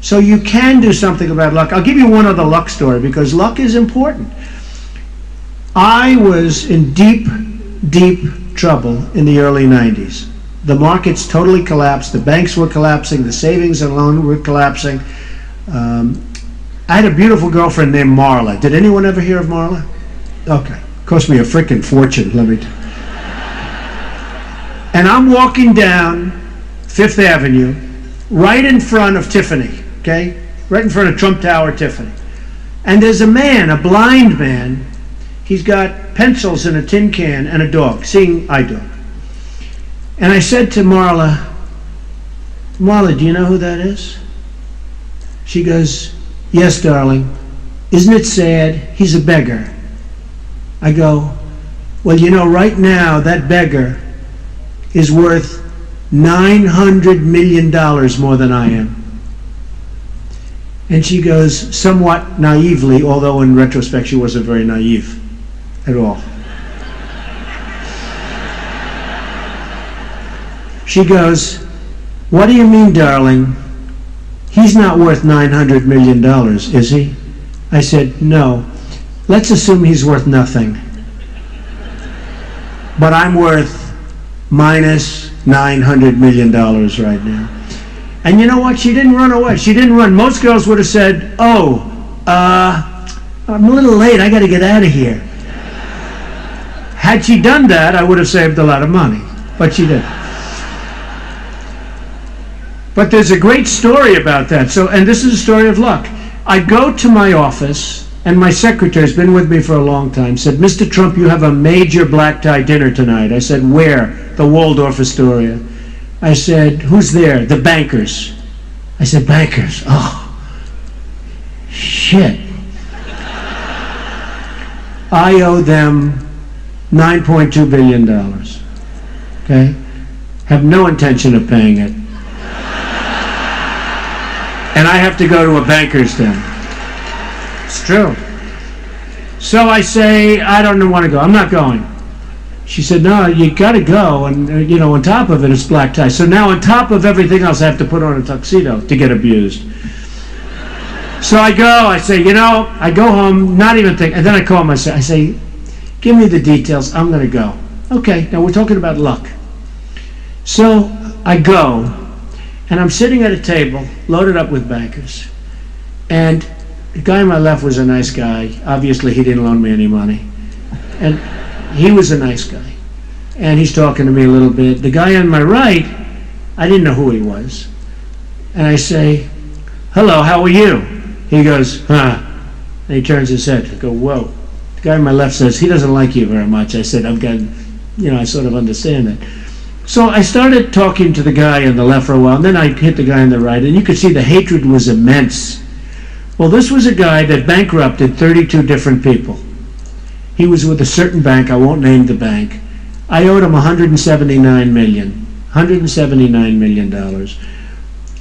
So you can do something about luck. I'll give you one other luck story because luck is important. I was in deep, deep trouble in the early 90s. The markets totally collapsed. The banks were collapsing. The savings and loans were collapsing. I had a beautiful girlfriend named Marla. Did anyone ever hear of Marla? Okay. Cost me a frickin' fortune, let me tell you. And I'm walking down Fifth Avenue, right in front of Tiffany, okay? Right in front of Trump Tower, Tiffany. And there's a man, a blind man. He's got pencils in a tin can and a dog, seeing eye dog. And I said to Marla, Marla, do you know who that is? She goes, yes, darling. Isn't it sad? He's a beggar. I go, well, you know, right now that beggar is worth $900 million more than I am. And she goes, somewhat naively, although in retrospect she wasn't very naive at all. She goes, what do you mean, darling? He's not worth $900 million, is he? I said, no. Let's assume he's worth nothing. But I'm worth minus $900 million right now. And you know what? She didn't run away. She didn't run. Most girls would have said, oh, I'm a little late. I got to get out of here. Had she done that, I would have saved a lot of money. But she didn't. But there's a great story about that. So, and this is a story of luck. I go to my office, and my secretary's been with me for a long time, said, Mr. Trump, you have a major black tie dinner tonight. I said, where? The Waldorf Astoria. I said, who's there? The bankers. I said, bankers? Oh, shit. I owe them $9.2 billion. Okay? Have no intention of paying it. And I have to go to a banker's den. It's true. So I say, I don't want to go. I'm not going. She said, no, you got to go. And, you know, on top of it, it's black tie. So now on top of everything else, I have to put on a tuxedo to get abused. So I go. I say, you know, I go home, not even think. And then I call him. I say, give me the details. I'm going to go. Okay, now we're talking about luck. So I go. And I'm sitting at a table, loaded up with bankers. And the guy on my left was a nice guy. Obviously, he didn't loan me any money. And he was a nice guy. And he's talking to me a little bit. The guy on my right, I didn't know who he was. And I say, hello, how are you? He goes, huh. And he turns his head. I go, whoa. The guy on my left says, he doesn't like you very much. I said, I've got, you know, I sort of understand that. So I started talking to the guy on the left for a while, and then I hit the guy on the right, and you could see the hatred was immense. Well, this was a guy that bankrupted 32 different people. He was with a certain bank. I won't name the bank. I owed him $179 million.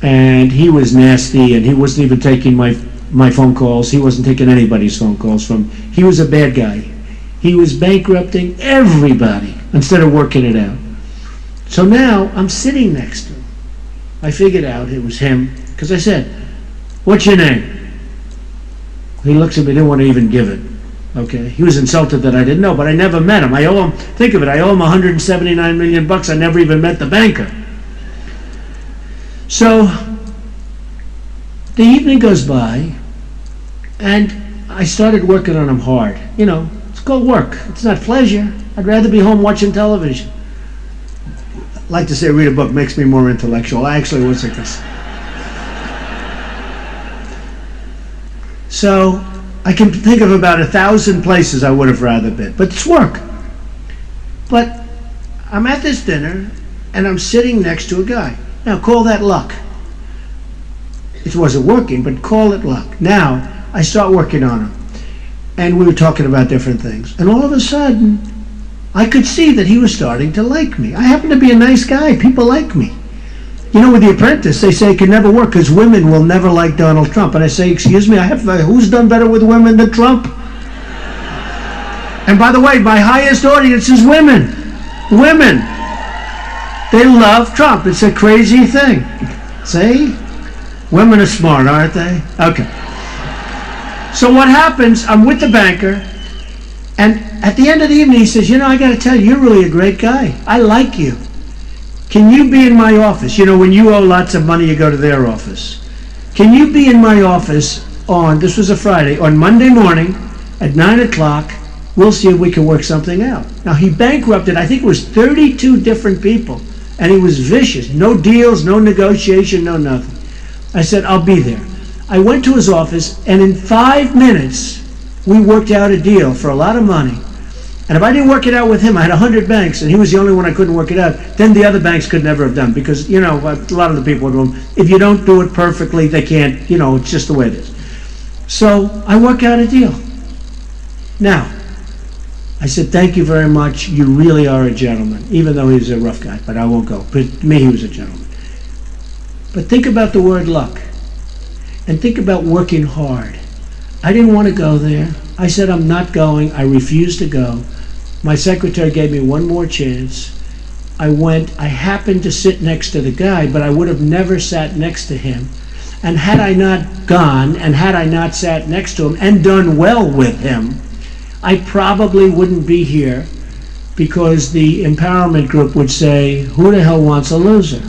And he was nasty, and he wasn't even taking my phone calls. He wasn't taking anybody's phone calls from. He was a bad guy. He was bankrupting everybody instead of working it out. So now I'm sitting next to him. I figured out it was him because I said, what's your name? He looks at me, didn't want to even give it. Okay, he was insulted that I didn't know, but I never met him. I owe him, think of it, I owe him $179 million. I never even met the banker. So the evening goes by, and I started working on him hard. You know, it's called work. It's not pleasure. I'd rather be home watching television. I like to say read a book makes me more intellectual. I actually was like this. So I can think of about 1,000 places I would have rather been, but it's work. But I'm at this dinner, and I'm sitting next to a guy. Now, call that luck. It wasn't working, but call it luck. Now, I start working on him, and we were talking about different things. And all of a sudden, I could see that he was starting to like me. I happen to be a nice guy. People like me. You know, with The Apprentice, they say it can never work because women will never like Donald Trump. And I say, excuse me, who's done better with women than Trump? And by the way, my highest audience is women. Women. They love Trump. It's a crazy thing. See? Women are smart, aren't they? Okay. So what happens, I'm with the banker, and at the end of the evening he says, I got to tell you, you're really a great guy. I like you. Can you be in my office? When you owe lots of money, you go to their office. Can you be in my office this was a Friday, on Monday morning at 9 o'clock? We'll see if we can work something out. Now, he bankrupted, I think it was 32 different people, and he was vicious. No deals, no negotiation, no nothing. I said, I'll be there. I went to his office, and in 5 minutes, we worked out a deal for a lot of money. And if I didn't work it out with him, I had 100 banks, and he was the only one I couldn't work it out. Then the other banks could never have done, because, a lot of the people would do, if you don't do it perfectly, they can't, it's just the way it is. So I work out a deal. Now, I said, thank you very much. You really are a gentleman, even though he's a rough guy, but I won't go. But to me, he was a gentleman. But think about the word luck, and think about working hard. I didn't want to go there. I said, I'm not going. I refused to go. My secretary gave me one more chance. I went. I happened to sit next to the guy, but I would have never sat next to him. And had I not gone, and had I not sat next to him and done well with him, I probably wouldn't be here, because the empowerment group would say, who the hell wants a loser?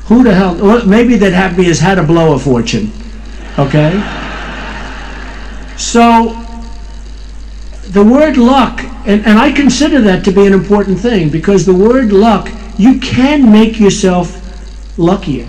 Who the hell? Or maybe they'd have me as how to blow a fortune. Okay? So, the word luck, and I consider that to be an important thing, because the word luck, you can make yourself luckier.